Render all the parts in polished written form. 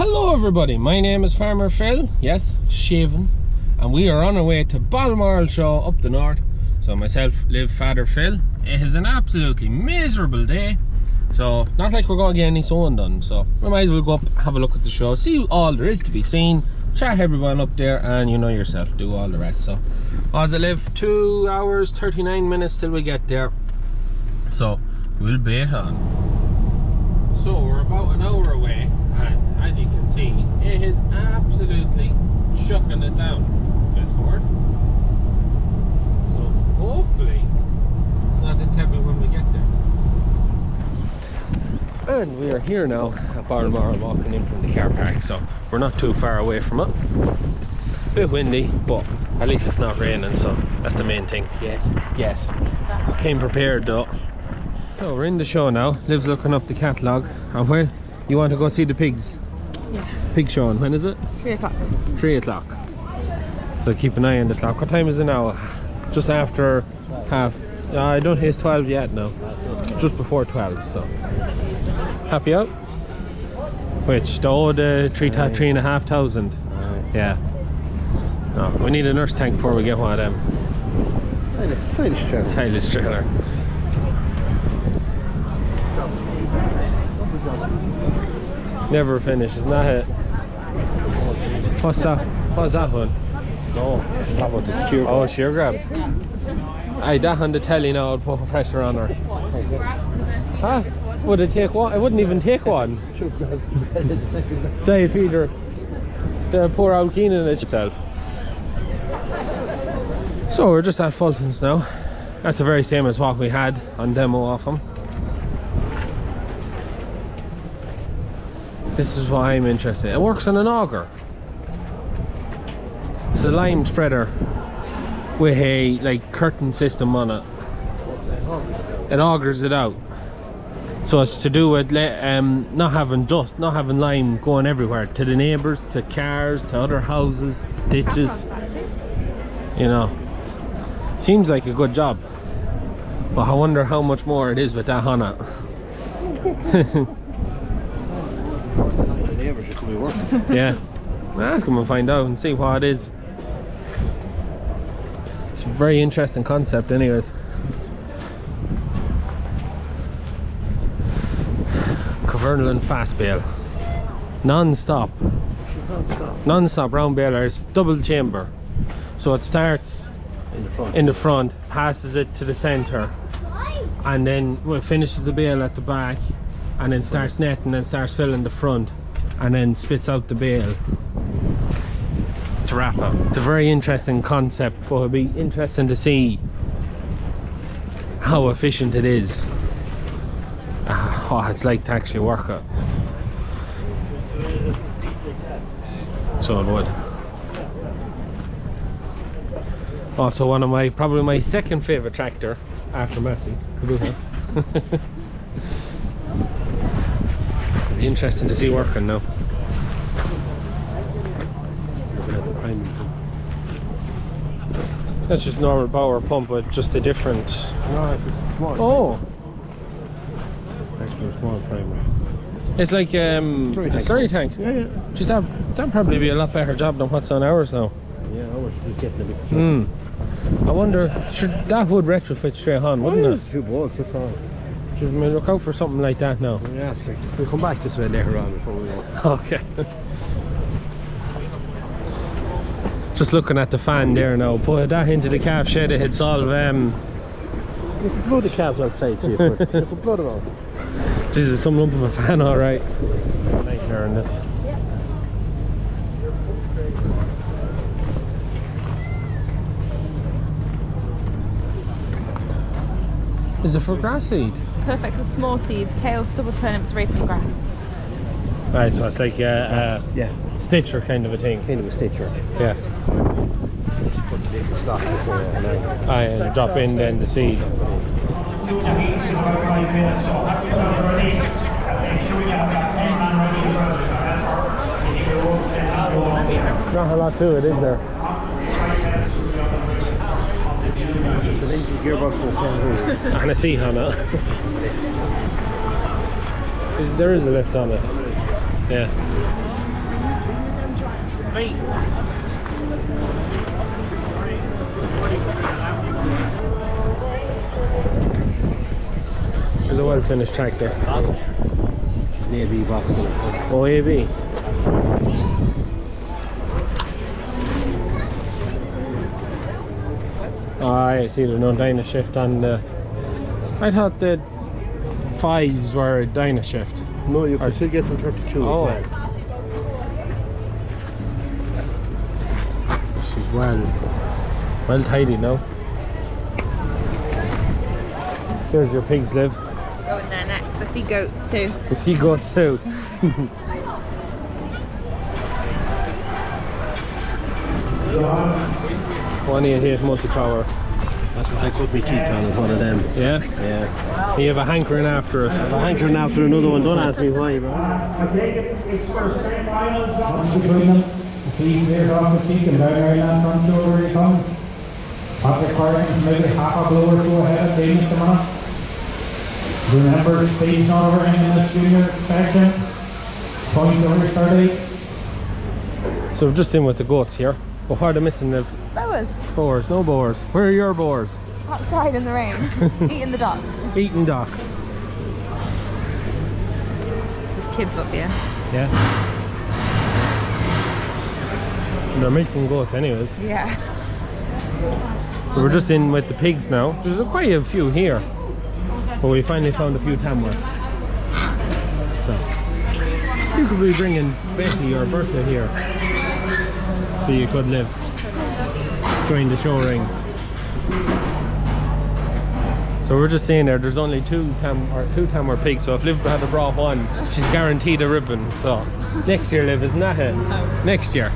Hello everybody, my name is Farmer Phil, yes, shaven, and we are on our way to Balmoral Show up the north. So myself, Liv, Father Phil. It is an absolutely miserable day, so not like we're going to get any sewing done, so we might as well go up, have a look at the show, see all there is to be seen, chat everyone up there, and you know yourself, do all the rest. So as I live, 2 hours 39 minutes till we get there, so we'll bait on. So we're about an hour away, and as you can see, it is absolutely shucking it down. Fast forward. So hopefully it's not this heavy when we get there. And we are here now at Balmoral, walking in from the car park, so we're not too far away from it. A bit windy, but at least it's not raining, so that's the main thing. Yes. Came prepared though. So we're in the show now. Liv's looking up the catalogue. And where you want to go see the pigs? Yeah. Pig showing. When is it? 3 o'clock. 3 o'clock. So keep an eye on the clock. What time is it now? Just after half. I don't think it's 12 yet now. Just before 12. So happy out. Which the 3,500. Yeah. No, we need a nurse tank before we get one of them. Silage trailer. Never finishes, not it. What's that? What's that one? No, that was the sheer. Oh, sheer grab. Aye, that on the telly now would put pressure on her. Huh? Would it take one? It wouldn't even take one. Dive feeder. The poor old Keenan itself. So we're just at Fulton's now. That's the very same as what we had on demo off them. This is what I'm interested in. It works on an auger. It's a lime spreader with a curtain system on it. It augers it out. So it's to do with not having dust, not having lime going everywhere, to the neighbours, to cars, to other houses, ditches. You know, seems like a good job, but I wonder how much more it is with that on it. Yeah, ask them and find out and see what it is. It's a very interesting concept anyways. Cavernal fast bale, non-stop round balers, double chamber. So it starts in the front, passes it to the center, and then finishes the bale at the back, and then starts netting and starts filling the front, and then spits out the bale to wrap up. It's a very interesting concept, but it'll be interesting to see how efficient it is, what it's like to actually work it. So it would. Also one of probably my second favourite tractor after Massey. Be interesting to see working now. Looking at the primary pump. That's just normal power pump with just a different. No, it's just a small. Oh, Extra small primary. it's like a slurry tank. Yeah. Just that'd probably be a lot better job than what's on ours now. Yeah, I was just getting a bit slow. I wonder, that would retrofit straight on, wouldn't it? 2 bolts, that's all. Just look out for something like that now. We'll ask her. We'll come back this way later on before we go. Okay. Just looking at the fan there now. Put that into the calf shed, it'd solve. You can blow the calves outside, see if you can blow them out. Jesus, some lump of a fan, alright. Nightmare in this. Is it for grass seed? Perfect for small seeds, kale, stubble turnips, rape and grass. Right, so it's like a Yeah, stitcher kind of a thing. kind of a stitcher. Yeah. Just put the little stock before and then Aye, and drop in then the seed. Not a lot to it, is there? the gearbox in the same way. And a seat on it. There is a lift on it. Yeah. There's a well-finished tractor. An AB box. Oh, AB. Oh, I see there's no dyna shift on the... I thought the 5s were a dyna shift. No, you can still get from 32 Oh. as well. She's well Tidy now. There's your pigs live. Go in there next. I see goats too. You see goats too. One 88 multi-power. That's what I cut my teeth on, is one of them. Yeah? Yeah. You have a hankering after it. I have a hankering after another one. Don't ask me why, bro. I take it, it's for semi-finals between them. The team there off the peak and down Ireland front door where he comes. Patrick Carson, maybe half a blower to ahead, they miss them on. Remember, speed's not over in this junior section. Points over 30. So we're just in with the goats here. But what are they missing, Liv? Boas. Boars, no boars. Where are your boars? Outside in the rain. Eating the ducks. Eating ducks. There's kids up here. Yeah. They're milking goats anyways. Yeah. So we're just in with the pigs now. There's quite a few here. But we finally found a few tamworths. So you could be bringing Betty or Bertha here. So you could live. Join the show ring. So we're just saying there's only two tamworth pigs, so if Liv had brought one, she's guaranteed a ribbon. So next year, Liv, isn't that it? Next year.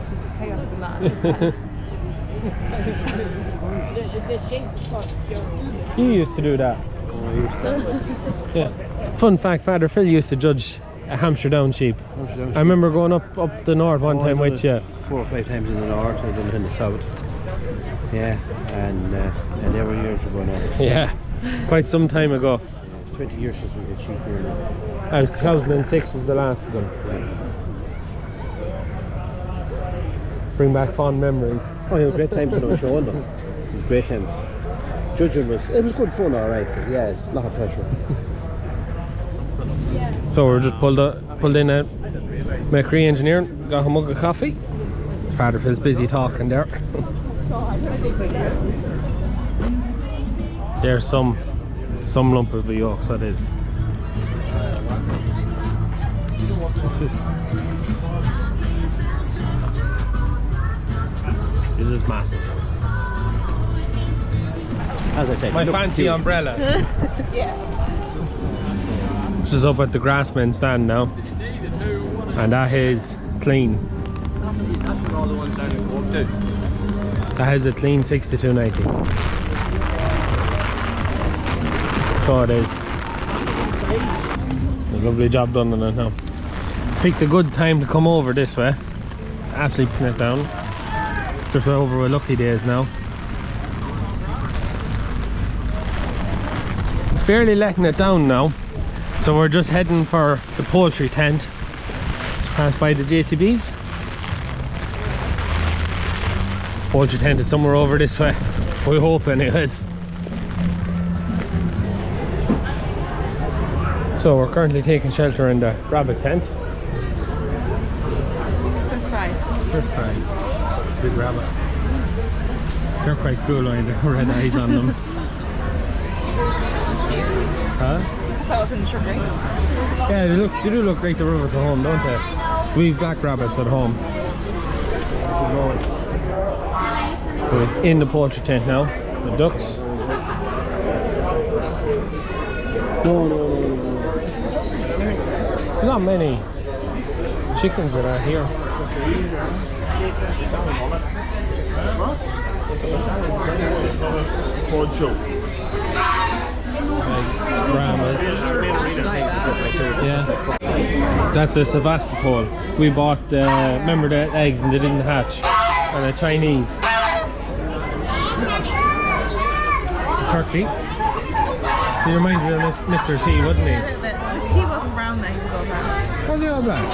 Just chaos in that. You used to do that. Yeah. Fun fact, Father Phil used to judge a Hampshire Down sheep. I remember going up the north one time with you. 4 or 5 times in the north, I done it in the south. Yeah, and they were years ago now. Yeah, quite some time ago. 20 years since we had sheep here now. I was 2006 was the last of them. Yeah. Bring back fond memories. Oh, it was great times when I was showing them. It was great times. Judging was good fun, alright, but yeah, it's a lot of pressure. So we're just pulled in at Macri Engineering, got a mug of coffee. Father Phil's busy talking there. There's some lump of the yolk, so it is. This is massive. As I said, My look fancy cute. umbrella. Yeah. Which is up at the Grassman stand now. And that is clean. That has a clean 6290. So it is. A lovely job done on it now. Picked a good time to come over this way. Absolutely pin it down. Just over with lucky days now. It's fairly letting it down now. So we're just heading for the poultry tent. Pass by the JCBs. Poultry tent is somewhere over this way. We hope anyways. So we're currently taking shelter in the rabbit tent. First prize. First prize. Big rabbit. They're quite cool, aren't they? Red eyes on them. Huh? That's what's in the shrubbery. Yeah, they do look like the rabbits at home, don't they? We have black rabbits at home. We're in the poultry tent now. The ducks. There's not many chickens that are here. Eggs, Brahmas. Yeah. That's a Sevastopol. We bought, remember the eggs and they didn't hatch. And a Chinese. Turkey. He reminds me of Mr. T, wouldn't he? Yeah, a little bit. Mr. T wasn't brown then, he was all brown. Was he all black?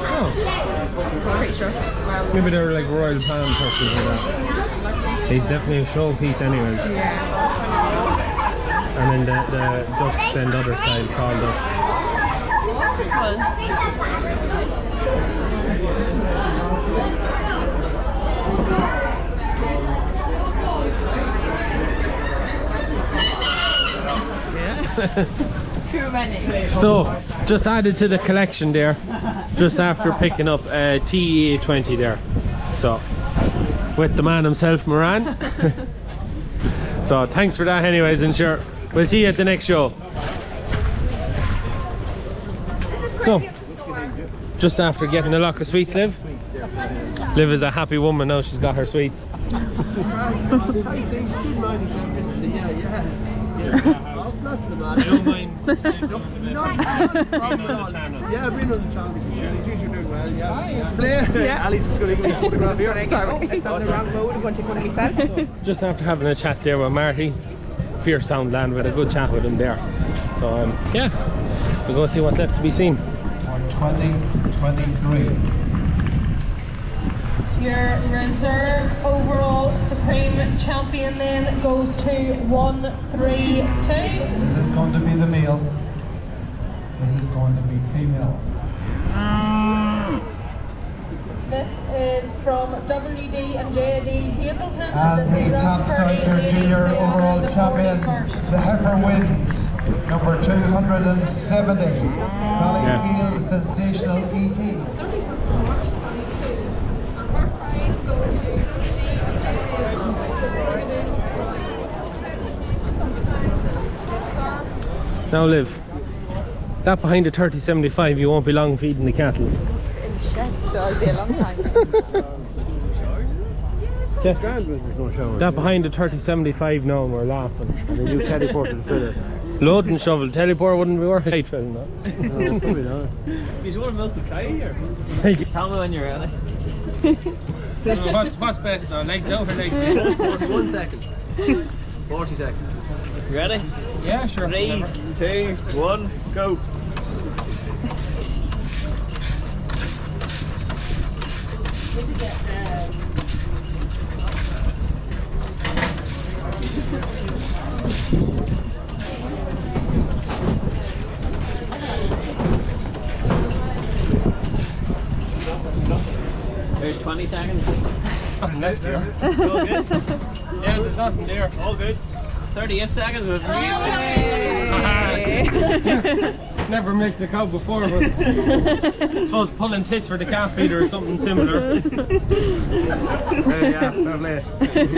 Oh. Pretty sure. Well, Maybe they were like Royal Palm turkeys or that. He's definitely a showpiece anyways. yeah. And then the ducks then the other side, called ducks. What's it called? Too many. So, just added to the collection there, just after picking up a TE20 there. So, with the man himself, Moran. So, thanks for that anyways, and sure, we'll see you at the next show. So, just after getting a lock of sweets, Liv. Liv is a happy woman now, she's got her sweets. I don't mind. Yeah, I've been on the channel before. You're doing well, yeah. Blair. Yeah. Ali's just going to give me a photograph here. Sorry. It's on the wrong road, I'm going to take one of myself. Just after having a chat there with Marty, Fierce Soundland, we had a good chat with him there. So yeah, we'll go see what's left to be seen. 2023. Your reserve overall supreme champion then goes to 132. Is it going to be the male? Is it going to be female? This is from WD and JD Hazelton. And This the is top round 30, sector ladies, junior to overall the champion, 41st. the heifer wins. Number 270, Ballyfield Sensational ET. Now Liv, that behind the 3075 you won't be long feeding the cattle. In the shed, so it'll be a long time. That behind the 3075 now we're laughing. And a new teleport and filler. Load and shovel, teleport wouldn't be worth it. No. No, probably not. He's want to milk the cow here. Tell me when you're ready. What's best now? Legs out or legs in? 41 seconds. 40 seconds. Ready? Yeah, sure. 3, 2, 1, go. There's 20 seconds. Nothing left here. All good? Yeah, there's nothing there. All good. 38 seconds with me. Never milked a cow before, but I suppose pulling tits for the calf feeder or something similar. Yeah, lovely.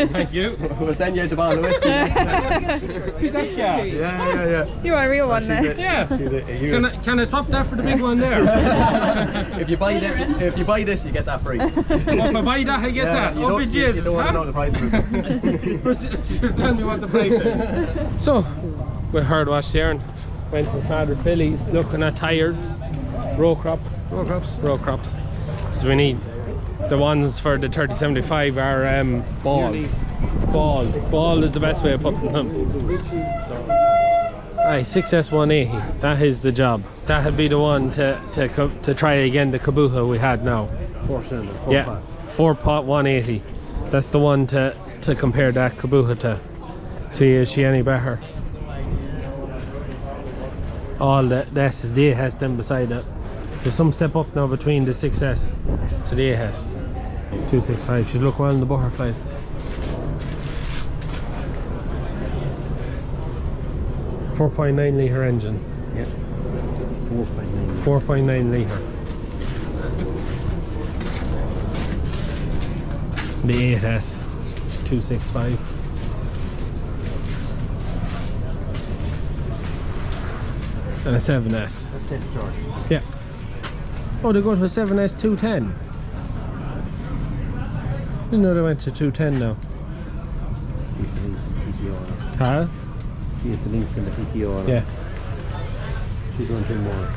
Thank you. We'll send you out the bottle of whiskey. She's that gas. Yeah. You want a real one then? Yeah. She's a huge. Can I swap that for the big one there? If you buy this, you get that free. Well, if I buy that, I get that. Oh, be Jesus. You don't want to know the price of it. Tell me what the price is. So, we herd washed there and went to Father Philly's looking at tyres, row crops. Row crops. So we need the ones for the 3075 are bald. Bald is the best way of putting them. So, aye, 6S180. That is the job. That would be the one to try again the Kabuha we had now. 4-cylinder, 4 Yeah, 4-pot 180. That's the one to compare that Kabuha to. See, is she any better? All the SSD has them beside it. There's some step up now between the 6S to the AS. 265 should look well in the butterflies. .9 litre engine. Yeah. 4.9. 4.9 litre. The 8S 265. And a 7S. That's it, George. Yeah. Oh, they go to a 7S 210. Didn't know they went to 210 now. Huh? She has the links in the PTO. Yeah. She's going to do more.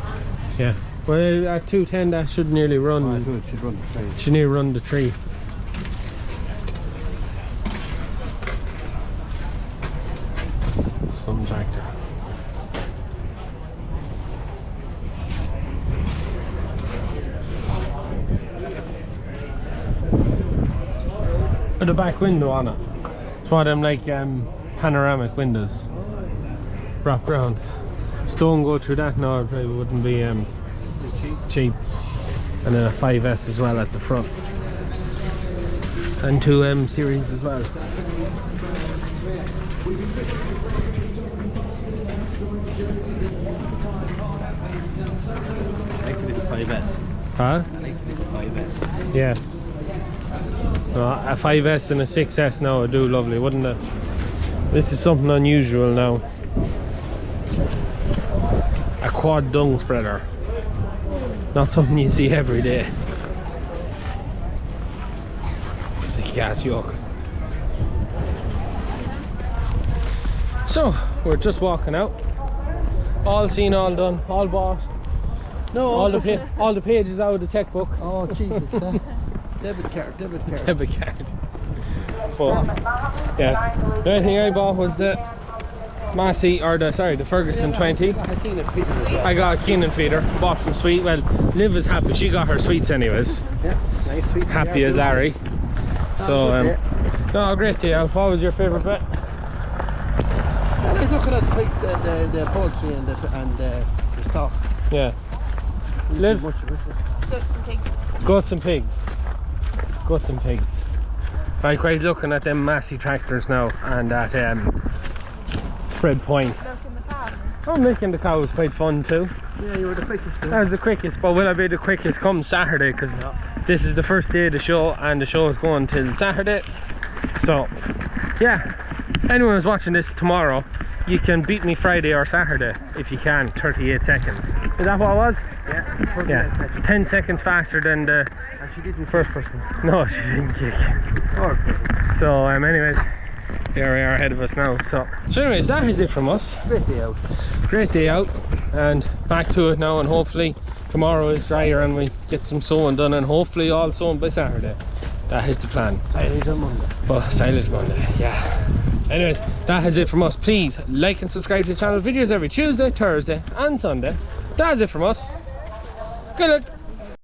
Yeah. Well, at 210 that should nearly run. Oh, good. Should run the train. Should nearly run the tree. Some tractor. the back window on it. It's one of them like panoramic windows. Wrap round. Stone go through that now, it probably wouldn't be cheap. And then a 5S as well at the front. And 2 M series as well. I like the little 5S. Huh? I like the little 5S. Yeah. Well, a 5S and a 6S now would do lovely, wouldn't it? This is something unusual now. A quad dung spreader. Not something you see every day. It's a gas yoke. So, we're just walking out. All seen, all done, all bought. No, All the pages out of the checkbook. Oh, Jesus. Debit card. Debit card. But, yeah. The only thing I bought was the Massey, or the Ferguson 20. I got a Keenan feeder, bought some sweet. Well, Liv is happy, she got her sweets anyways. Yeah, nice sweet. Happy as Ari. So, no, great day. What was your favourite bit? I was looking at the poultry and the stock. Yeah. Liv? Goats and pigs. Goats and pigs. I'm quite looking at them Massey tractors now and that spread point. Oh, milking the cow was quite fun too. Yeah, you were the quickest. That was the quickest, but will I be the quickest come Saturday? Because this is the first day of the show and the show is going till Saturday. So, yeah. Anyone who's watching this tomorrow, you can beat me Friday or Saturday if you can. 38 seconds. Is that what it was? Yeah. 10 seconds faster than the first person. No, she didn't kick. So, anyways, here we are ahead of us now. So anyways, that is it from us. Great day out. Great day out, and back to it now. And hopefully tomorrow is drier and we get some sowing done, and hopefully all sown by Saturday. That is the plan. Silage on Monday. But silage Monday, yeah. Anyways, that is it from us. Please like and subscribe to the channel. Videos every Tuesday, Thursday and Sunday. That is it from us. Good luck.